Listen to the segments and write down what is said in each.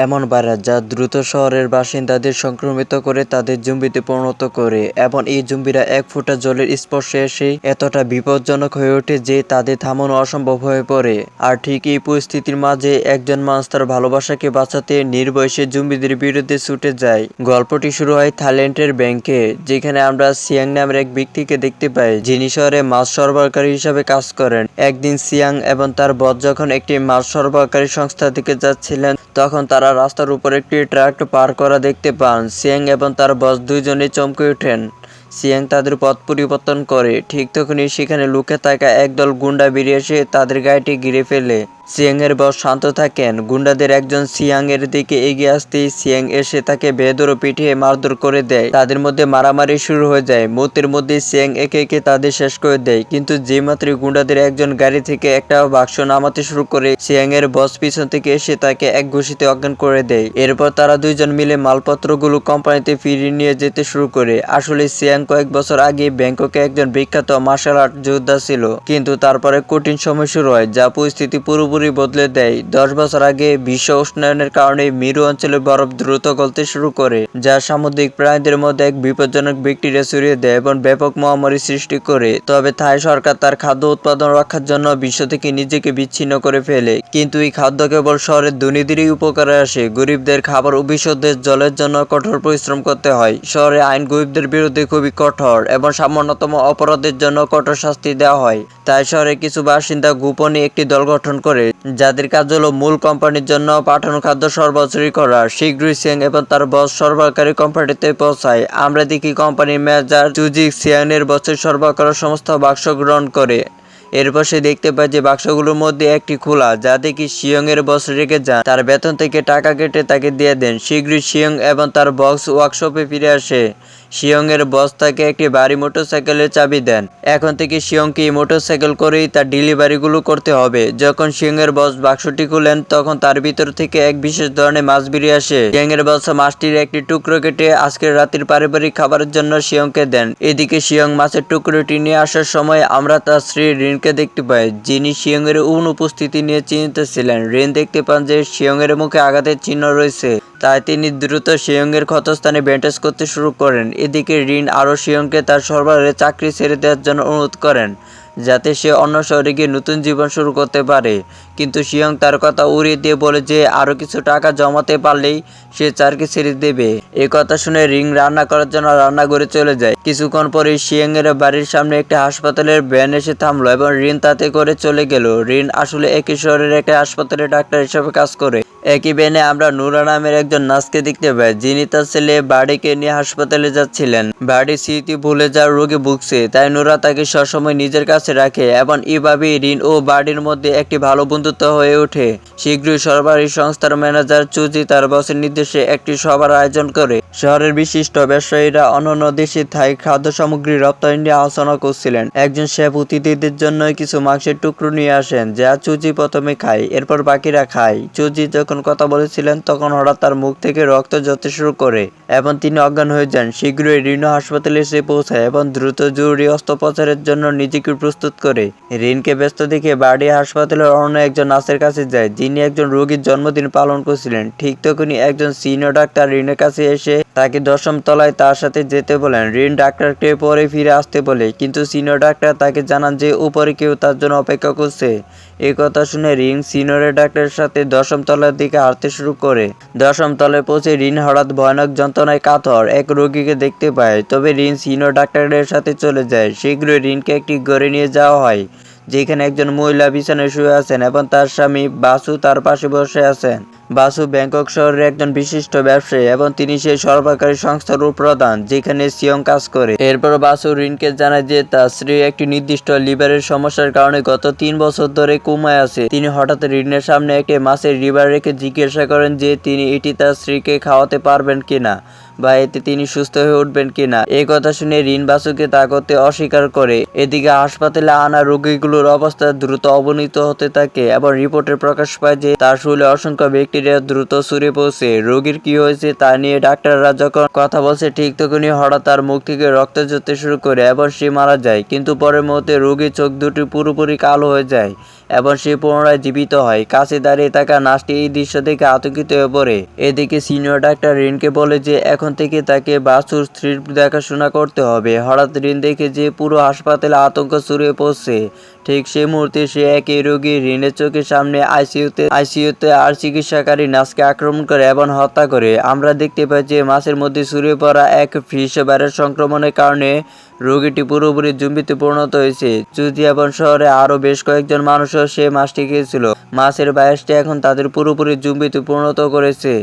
এমন ভাইরাস যা দ্রুত শহরের বাসিন্দাদের সংক্রমিত করে তাদের জম্বিতে পরিণত করে এবং এই জম্বিরা এক ফোঁটা জলের স্পর্শে এসে এতটা বিপজ্জনক হয়ে ওঠে যে তাদের থামানো অসম্ভব হয়ে পড়ে। আর ঠিক এই পরিস্থিতির মাঝে একজন মানুষ তার ভালোবাসাকে বাঁচাতে নির্বয়সে জম্বিদের বিরুদ্ধে ছুটে যায়। গল্পটি শুরু হয় থাইল্যান্ডের ব্যাংকে, যেখানে আমরা সিয়াং নামের এক ব্যক্তিকে দেখতে পাই যিনি শহরে মাছ সরবরাহকারী হিসাবে কাজ করেন। একদিন সিয়াং এবং তার বস যখন একটি মাছ সরবরাহকারী সংস্থা থেকে যাচ্ছিলেন তখন তারা রাস্তার উপর একটি ট্রাক পার করা দেখতে পান। সিয়াং এবং তার বস দুইজনেই চমকে ওঠেন। সিয়াং তাদের পথ পরিবর্তন করে। ঠিক তখনই সেখানে লুকে থাকা একদল গুন্ডা বেরিয়ে এসে তাদের গাড়িটি ঘিরে ফেলে। সিয়াং এর বস শান্ত থাকেন। গুন্ডাদের একজন সিয়াং এর দিকে এগিয়ে আসতেই সিয়াং এসে তাকে বেধড় পিটিয়ে মারধর করে দেয়। তাদের মধ্যে মারামারি শুরু হয়ে যায়। মুহূর্তের মধ্যে সিয়াং একে একে তাদের শেষ করে দেয়। কিন্তু যে মাত্রই গুন্ডাদের একজন গাড়ি থেকে একটা বাক্স নামাতে শুরু করে সিয়াং এর বস পিছন থেকে এসে তাকে এক ঘুষিতে অজ্ঞান করে দেয়। এরপর তারা দুইজন মিলে মালপত্রগুলো কোম্পানিতে ফিরিয়ে নিয়ে যেতে শুরু করে। আসলে সিয়াং কয়েক বছর আগে ব্যাংককে একজন বিখ্যাত মার্শাল আর্ট যোদ্ধা ছিল, কিন্তু তারপরে কঠিন সময় শুরু হয় যা পরিস্থিতি পুরোপুরি বদলে দেয়। 10 বছর আগে বিশ্ব উষ্ণায়নের কারণে মেরু অঞ্চলে বরফ দ্রুত গলতে শুরু করে, যা সামুদ্রিক প্রাণীদের মধ্যে এক বিপজ্জনক ব্যাকটেরিয়া ছড়িয়ে দেয় এবং ব্যাপক মহামারী সৃষ্টি করে। তবে থাই সরকার তার খাদ্য উৎপাদন রক্ষার জন্য বিশ্ব থেকে নিজেকে বিচ্ছিন্ন করে ফেলে। কিন্তু এই খাদ্য কেবল শহরের ধনীদেরই উপকারে আসে। গরিবদের খাবার ও বিশুদ্ধ জলের জন্য কঠোর পরিশ্রম করতে হয়। শহরে আইন গরিবদের বিরুদ্ধে খুবই কঠোর এবং সামান্যতম অপরাধের জন্য কঠোর শাস্তি দেওয়া হয়। তাই শহরে কিছু বাসিন্দা গোপনে একটি দল গঠন করে, যাদের কাজ হলো মূল কোম্পানির জন্য পাঠানো খাদ্য সরবরাহ করা। শীঘ্রই সিয়াং এবং তার বস সরবরাহকারী কোম্পানিতে পৌঁছায়। আমরা দেখি কোম্পানির ম্যানেজার চুজিক সিয়াং এর বসের সরবরাহ করা সমস্ত বাক্স গ্রহণ করে। এরপর সে দেখতে পায় যে বাক্সগুলোর মধ্যে একটি খোলা, যা দেখি শিয়ং এর বস রেখে যান। তার বেতন থেকে টাকা কেটে তাকে দিয়ে দেন। শীঘ্রই শিয়ং এবং তার বস ওয়ার্কশপে ফিরে আসে। শিয়ং এর বস তাকে একটি ভারী মোটরসাইকেলের চাবি দেন। এখন থেকে শিয়ংকে এই মোটরসাইকেল করেই তার ডেলিভারিগুলো করতে হবে। যখন শিয়ং এর বস বাক্সটি খুলেন তখন তার ভিতর থেকে এক বিশেষ ধরনের মাছ বেরিয়ে আসে। শিয়ং এর বস মাছটির একটি টুকরো কেটে আজকের রাতের পারিবারিক খাবারের জন্য শিয়ংকে দেন। এদিকে শিয়ং মাছের টুকরোটি নিয়ে আসার সময় আমরা তার স্ত্রী রিনকে দেখতে পাই, যিনি শিয়ং এর অনুপস্থিতি নিয়ে চিন্তিত ছিলেন। রিন দেখতে পান যে শিয়ং এর মুখে আঘাতের চিহ্ন রয়েছে, তাই তিনি দ্রুত শিয়ং এর ক্ষতস্থানে ব্যান্ডেজ করতে শুরু করেন। এদিকে রিন আরও শিয়ংকে তার সরবরাহের চাকরি ছেড়ে দেওয়ার জন্য অনুরোধ করেন, যাতে সে অন্য শহরে গিয়ে নতুন জীবন শুরু করতে পারে। কিন্তু শিয়ং তার কথা উড়িয়ে দিয়ে বলে যে আরও কিছু টাকা জমাতে পারলেই সে চাকরি ছেড়ে দেবে। এই কথা শুনে রিন রান্না করার জন্য রান্নাঘরে চলে যায়। কিছুক্ষণ পরে শিয়ং এর বাড়ির সামনে একটি হাসপাতালের ভ্যান এসে থামলো এবং রিন তাতে করে চলে গেল। রিন আসলে একই শহরের একটা হাসপাতালে ডাক্তার হিসেবে কাজ করে। একই ভ্যানে আমরা নুরা নামের একজন নার্সকে দেখতে পাই, যিনি তার ছেলে বার্ডিকে নিয়ে হাসপাতালে যাচ্ছিলেন। বার্ডি স্মৃতি ভুলে যাওয়ার রোগে ভুগছে, তাই নুরা তাকে সবসময় নিজের কাছে রাখে এবং এভাবেই রিন ও বার্ডির মধ্যে একটি ভালো বন্ধুত্ব হয়ে ওঠে। শীঘ্রই সরবরাহী সংস্থার ম্যানেজার চুজি তার বসের নির্দেশে একটি সভার আয়োজন করে। শহরের বিশিষ্ট ব্যবসায়ীরা অন্যান্য দেশে থাই খাদ্য সামগ্রী রপ্তানি নিয়ে আলোচনা করছিলেন। একজন শেফ অতিথিদের জন্য কিছু মাংসের টুকরো নিয়ে আসেন, যা চুজি প্রথমে খায়, এরপর বাকিরা খায়। চুজি যখন কথা বলেছিলেন তখন হঠাৎ তার মুখ থেকে রক্ত ঝরতে শুরু করে এবং তিনি অজ্ঞান হয়ে যান। শীঘ্রই রিনও হাসপাতালে এসে পৌঁছায় এবং দ্রুত জরুরি অস্ত্রোপচারের জন্য নিজেকে প্রস্তুত করে। রিনকে ব্যস্ত দেখে বার্ডি হাসপাতালের অন্য একজন নার্সের কাছে যায়, যিনি একজন রোগীর জন্মদিন পালন করছিলেন। ঠিক তখনই একজন সিনিয়র ডাক্তার রিনের কাছে এসে তাকে 10ম তলায় তার সাথে যেতে বলেন। রিন ডাক্তারকে পরে ফিরে আসতে বলে, কিন্তু সিনিয়র ডাক্তার তাকে জানান যে উপরে কেউ তার জন্য অপেক্ষা করছে। এই কথা শুনে রিন সিনিয়র ডাক্তারের সাথে 10ম তলার দিকে হাঁটতে শুরু করে। 10ম তলায় পৌঁছে রিন হঠাৎ ভয়ানক যন্ত্রণায় কাতর এক রোগীকে দেখতে পায়। তবে রিন সিনিয়র ডাক্তারের সাথে চলে যায়। শীঘ্রই রিনকে একটি ঘরে নিয়ে যাওয়া হয়, যেখানে একজন মহিলা বিছানায় শুয়ে আছেন এবং তার স্বামী বাসু তার পাশে বসে আছেন। বাসু ব্যাংকক শহরের একজন বিশিষ্ট ব্যবসায়ী এবং তিনি সেই সরবরাহকারী সংস্থার প্রধান যেখানে সিয়ং কাজ করে। এরপর বাসু রিনকে জানায় যে তার স্ত্রী একটি নির্দিষ্ট লিভারের সমস্যার কারণে গত 3 বছর ধরে কোমায় আছে। তিনি হঠাৎ রিনের সামনে একটি মাছের লিভার রেখে জিজ্ঞাসা করেন যে তিনি এটি তার স্ত্রীকে খাওয়াতে পারবেন কিনা বা এতে তিনি সুস্থ হয়ে উঠবেন কিনা। এই কথা শুনে রিন বাসুকে তা করতে অস্বীকার করে। এদিকে হাসপাতালে আনা রোগীগুলোর অবস্থা দ্রুত অবনতি হতে থাকে এবং রিপোর্টে প্রকাশ পায় যে তার শরীরে অসংখ্য ব্যাকটেরিয়া দ্রুত ছড়িয়ে পড়ছে। রোগীর কি হয়েছে তা নিয়ে ডাক্তাররা যখন কথা বলছে ঠিক তখনই হঠাৎ তার মুখ থেকে রক্ত ঝরতে শুরু করে এবং সে মারা যায়। কিন্তু পরের মুহূর্তে রোগীর চোখ দুটি পুরোপুরি কালো হয়ে যায় এবং সে পুনরায় জীবিত হয়। কাছে দাঁড়িয়ে থাকা নার্সটি এই দৃশ্য দেখে আতঙ্কিত হয়ে পড়ে। এদিকে সিনিয়র ডাক্তার রিনকে বলে যে এখন থেকে তাকে বাসুর স্ত্রীর দেখাশোনা করতে হবে। হঠাৎ রিন দেখে যে পুরো হাসপাতালে আতঙ্ক ছড়িয়ে পড়ছে। ঠিক সেই মুহূর্তে সে একই রোগী রিনের চোখের সামনে আইসিইউতে আর চিকিৎসাকারী নার্সকে আক্রমণ করে এবং হত্যা করে। আমরা দেখতে পাই যে মাছের মধ্যে ছড়িয়ে পড়া এক ফিশ ভাইরাস সংক্রমণের কারণে রোগীটি পুরোপুরি জম্বিতে পরিণত হয়েছে। চুতিয়াবন শহরে আরও বেশ কয়েকজন মানুষও সে মাছটি খেয়েছিল। মাছের ভাইরাসটি এখন তাদের পুরোপুরি জম্বিতে পরিণত করেছে।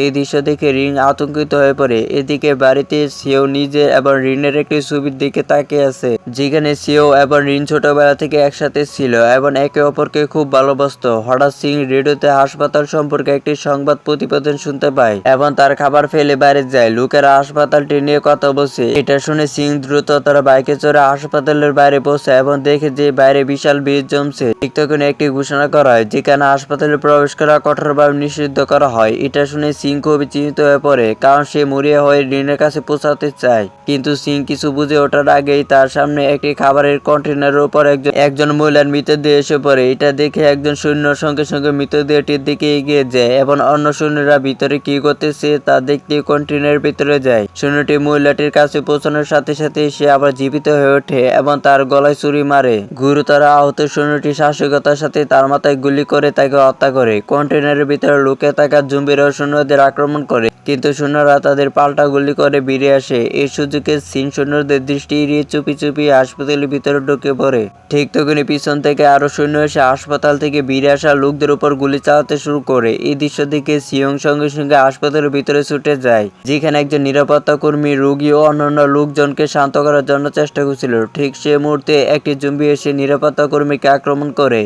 এই দৃশ্য দেখে রিন আতঙ্কিত হয়ে পড়ে। এদিকে বাড়িতে সিও নিজে এবং রিনের একটি ছবির দিকে তাকিয়ে আছে, যেখানে সিও এবং রিন ছোটবেলা থেকে একসাথে ছিল এবং একে অপরকে খুব ভালোবাসতো। হঠাৎ সিং রেডিওতে হাসপাতাল সম্পর্কে একটি সংবাদ প্রতিবেদন শুনতে পায় এবং তার খাবার ফেলে বাইরে যায়। লোকেরা হাসপাতালটি নিয়ে কথা বলছে। এটা শুনে সিং দ্রুত তার বাইকে চড়ে হাসপাতালের বাইরে পৌঁছায় এবং দেখে যে বাইরে বিশাল ভিড় জমছে। ঠিক তখন একটি ঘোষণা করা হয় যেখানে হাসপাতালে প্রবেশ করা কঠোরভাবে নিষিদ্ধ করা হয়। এটা শুনে সিং খুবই চিন্তিত হয়ে পড়ে, কারণ সে মরিয়া হয়ে রিনের কাছে পৌঁছাতে চায়। কিন্তু সিং কিছু বুঝে ওঠার আগেই তার সামনে একটি খাবারের কন্টেনারের উপর একজন মহিলার মৃতদেহ এসে পড়ে। এটা দেখে একজন সৈন্য সঙ্গে সঙ্গে মৃতদেহটির দিকে এগিয়ে যায় এবং অন্য সৈন্যরা ভিতরে কি করতেছে তা দেখতে কন্টেনারের ভিতরে যায়। সৈন্যটি মহিলাটির কাছে পৌঁছানোর সাথে সাথে সে আবার জীবিত হয়ে ওঠে এবং তার গলায় ছুরি মারে। গুরুতর আহত সৈন্যটি সাহসিকতার সাথে তার মাথায় গুলি করে তাকে হত্যা করে। কন্টেনারের ভিতরে লুকিয়ে থাকা জম্বিরাও সৈন্যদের আক্রমণ করে, কিন্তু সৈন্যরা তাদের পাল্টা গুলি করে বেরিয়ে আসে। এই সুযোগে সিং সৈন্যদের দৃষ্টি এড়িয়ে চুপি চুপি হাসপাতালের ভিতরে ঢুকে পড়ে। ঠিক তখনই পিছন থেকে আরো সৈন্য এসে হাসপাতাল থেকে বেরিয়ে আসা লোকদের উপর গুলি চালাতে শুরু করে। এই দৃশ্য দেখে সিয়ং সঙ্গে সঙ্গে হাসপাতালের ভিতরে ছুটে যায়, যেখানে একজন নিরাপত্তা কর্মী রোগী ও অন্যান্য লোকজনকে শান্ত করার জন্য চেষ্টা করছিল। ঠিক সে মুহূর্তে একটি জম্বি এসে নিরাপত্তা কর্মীকে আক্রমণ করে।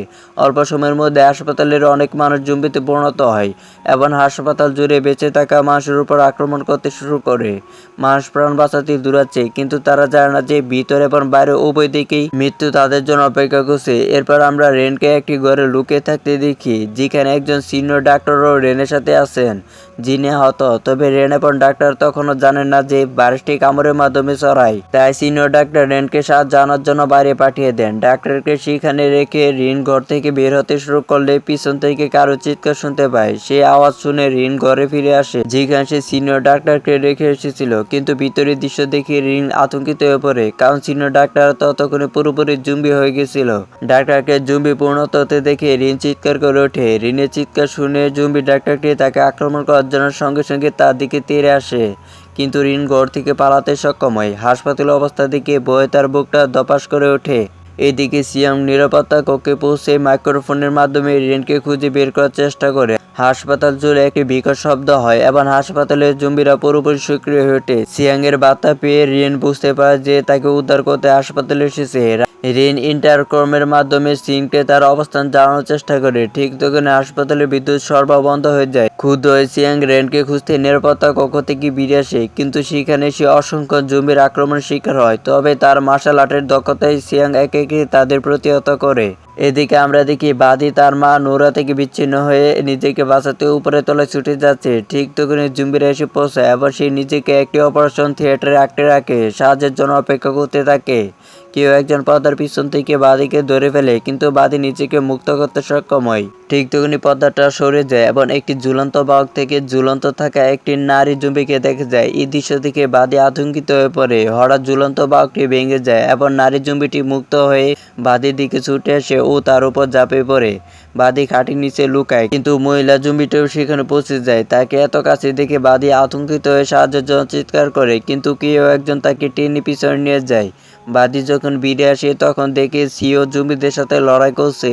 অল্প সময়ের মধ্যে হাসপাতালের অনেক মানুষ জম্বিতে পরিণত হয় এবং হাসপাতাল জুড়ে বেঁচে থাকা মানুষের উপর আক্রমণ করতে শুরু করে। মানুষ প্রাণ বাঁচাতে দৌড়াচ্ছে, কিন্তু তারা জানে না যে ভিতরে এবং বাইরে উভয় দিকেই মৃত্যু তাদের জন্য অপেক্ষা করছে। এরপর আমরা রেনকে একটি ঘরে লুকিয়ে থাকতে দেখি, যেখানে একজন সিনিয়র ডাক্তারও রেনের সাথে আছেন, যিনি আহত। তবে রেন এবং ডাক্তার তখনও জানেন না যে ভাইরাসটি কামড়ের মাধ্যমে ছড়ায়। তাই সিনিয়র ডাক্তার রেনকে সাহায্য আনার জন্য বাইরে পাঠিয়ে দেন। ডাক্তারকে সেখানে রেখে রিন ঘর থেকে বের হতে শুরু করলে পিছন থেকে কারো চিৎকার শুনতে পায়। সে আওয়াজ শুনে রিন ঘরে ফিরে আসে, যেখানে সে সিনিয়র ডাক্তারকে রেখে এসেছিল। কিন্তু ভিতরের দৃশ্য দেখে রিন আতঙ্কিত হয়ে পড়ে, কারণ সিনিয়র ডাক্তার ততক্ষণে পুরোপুরি জম্বি হয়ে গেছিল। ডাক্তারকে জম্বি পরিণত হতে দেখে রিন চিৎকার করে ওঠে। রিনের চিৎকার শুনে জম্বি ডাক্তারটি তাকে আক্রমণ করার জন্য সঙ্গে সঙ্গে তার দিকে তেড়ে আসে, কিন্তু রিন ঘর থেকে পালাতে সক্ষম হয়। হাসপাতালের অবস্থা দেখে ভয়ে তার বুকটা ধপাস করে ওঠে। এদিকে সিয়াম নিরাপত্তা কক্ষে পৌঁছে মাইক্রোফোনের মাধ্যমে রিনকে খুঁজে বের করার চেষ্টা করে। হাসপাতাল জুড়ে একটি বিকট শব্দ হয় এবং হাসপাতালের জম্বিরা পুরোপুরি সক্রিয় হয়ে ওঠে। সিয়াংয়ের বার্তা পেয়ে রিন বুঝতে পারে যে তাকে উদ্ধার করতে হাসপাতালে এসেছে। রিন ইন্টারকমের মাধ্যমে সিংকে তার অবস্থান জানানোর চেষ্টা করে। ঠিক তখন হাসপাতালের বিদ্যুৎ সরবরাহ বন্ধ হয়ে যায়। ক্ষুব্ধ হয়ে সিয়াং রেনকে খুঁজতে নিরাপত্তা কক্ষ থেকে বেরিয়ে আসে, কিন্তু সেখানে সে অসংখ্য জম্বির আক্রমণের শিকার হয়। তবে তার মার্শাল আর্টের দক্ষতায় সিয়াং একে একে তাদের প্রতিহত করে। এদিকে আমরা দেখি বাদী তার মা নোরা থেকে বিচ্ছিন্ন হয়ে নিজেকে বাঁচাতে উপরে তলায় ছুটে যাচ্ছে। ঠিক তখনই জম্বিরা এসে পৌঁছায় এবং সে নিজেকে একটি অপারেশন থিয়েটারে আটকে রাখে, সাহায্যের জন্য অপেক্ষা করতে থাকে। কেউ একজন পর্দার পিছন থেকে বাদীকে ধরে ফেলে, কিন্তু বাদী নিজেকে মুক্ত করতে সক্ষম হয়। ঠিক তখনই পর্দাটা সরে যায় এবং একটি ঝুলন্ত বাহক থেকে ঝুলন্ত থাকা একটি নারী জম্বিকে দেখা যায়। এই দৃশ্য দেখে বাদী আতঙ্কিত হয়ে পড়ে। হঠাৎ ঝুলন্ত বাহকটি ভেঙে যায় এবং নারী জম্বিটি মুক্ত হয়ে বাদীর দিকে ছুটে আসে ও তার উপর ঝাঁপিয়ে পড়ে। বাদী খাটির নিচে লুকায়, কিন্তু মহিলা জম্বিটিও সেখানে পৌঁছে যায়। তাকে এত কাছে দেখে বাদী আতঙ্কিত হয়ে সাহায্যের জন্য চিৎকার করে, কিন্তু কেউ একজন তাকে টেনে পিছনে নিয়ে যায়। বাদী যখন বেরিয়ে আসে তখন দেখে সিও জম্বিদের সাথে লড়াই করছে।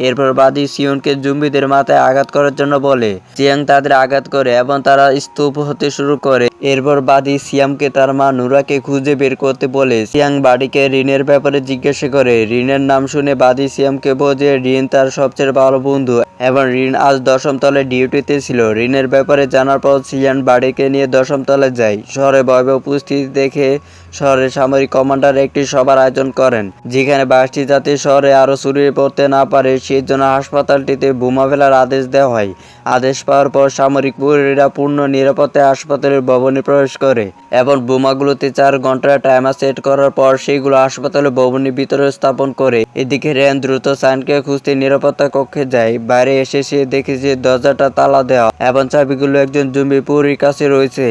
এরপর বাদী সিওনকে জম্বিদের মাথায় আঘাত করার জন্য বলে। সিয়াং তাদের আঘাত করে এবং তারা স্তূপ হতে শুরু করে। এরপর বাদী সিয়ামকে তার মা নুরাকে খুঁজে বের করতে বলে। সিয়াং বাদীকে রিনের ব্যাপারে জিজ্ঞাসা করে। রিনের নাম শুনে বাদী সিয়ামকে বোঝে রিন তার সবচেয়ে ভালো বন্ধু এবং রিন আজ 10ম তলায় ডিউটিতে ছিল। রিনের ব্যাপারে জানার পর সিয়ান বাড়িকে নিয়ে 10ম তলায় যায়। শহরে ভয়াবহ উপস্থিতি দেখে শহরের সামরিক কমান্ডার একটি সভার আয়োজন করেন, যেখানে বাসটি যাতে শহরে আরো ছড়িয়ে পড়তে না পারে সেই জন্য হাসপাতালটিতে বোমা ফেলার আদেশ দেওয়া হয়। আদেশ পাওয়ার পর সামরিক প্রহরীরা পূর্ণ নিরাপত্তায় হাসপাতালের ভবনে প্রবেশ করে এবং বোমাগুলোতে 4 ঘন্টার টাইমার সেট করার পর সেইগুলো হাসপাতালের ভবনের ভিতরে স্থাপন করে। এদিকে রেন দ্রুত সানকে খুঁজতে নিরাপত্তা কক্ষে যায়। বাইরে এসে সে দেখে যে দরজাটা তালা দেওয়া এবং চাবিগুলো একজন জম্বি প্রহরীর কাছে রয়েছে।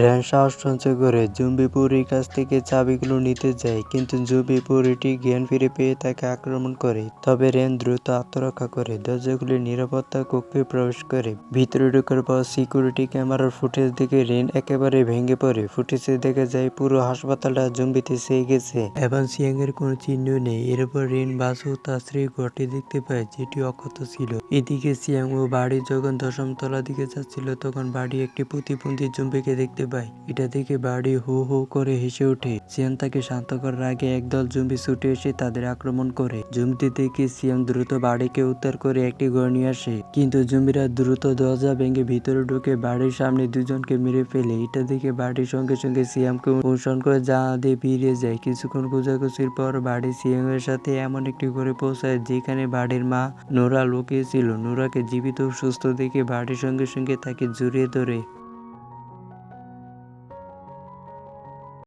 রেন সাহস সঞ্চয় করে জম্বি প্রহরীর কাছ থেকে চাবিগুলো নিতে যায়, কিন্তু জম্বি প্রহরীটি জ্ঞান ফিরে পেয়ে তাকে আক্রমণ করে। তবে রেন দ্রুত আত্মরক্ষা করে দরজা খুলে নিরাপত্তা কক্ষে প্রবেশ করে। ভিতরে ঢোকার পর সিকিউরিটি ক্যামেরার ফুটেজ দেখে রেন একেবারে ভেঙে পড়ে। ফুটেজে দেখা যায় পুরো হাসপাতালটা জম্বিতে ছেয়ে গেছে এবং সিয়াং এর কোনো চিহ্ন নেই। এরপর রেন বাসু তার স্ত্রী ঘরটি দেখতে পায়, যেটি অক্ষত ছিল। এদিকে সিয়াং ও বাড়ি যখন 10ম তলার দিকে যাচ্ছিল, তখন বাড়ি একটি প্রতিবন্ধী জম্বিকে দেখতে পায়। এটা দেখে বাড়ি হু হু করে হেসে ওঠে। সিয়াং তাকে শান্ত করার আগে একদল জম্বি ছুটে এসে তাদের আক্রমণ করে। জম্বিদের দেখে সিয়াং দ্রুত বাড়িকে উদ্ধার করে একটি ঘর নিয়ে আসে, কিন্তু জম্বিরা দ্রুত দরজা ভেঙে ভিতরে ঢুকে বাড়ির সামনে দুজনকে মেরে ফেলে। এটা দেখে বাড়ির সঙ্গে সঙ্গে সিয়ামকে অনুসরণ করে জানালা দিয়ে বেরিয়ে যায়। কিছুক্ষণ খোঁজাখুঁজির পর বাড়ি সিয়াং এর সাথে এমন একটি ঘরে পৌঁছায় যেখানে বাড়ির মা নোরা লুকিয়ে ছিল। নোরাকে জীবিত ও সুস্থ দেখে বাড়ির সঙ্গে সঙ্গে তাকে জড়িয়ে ধরে।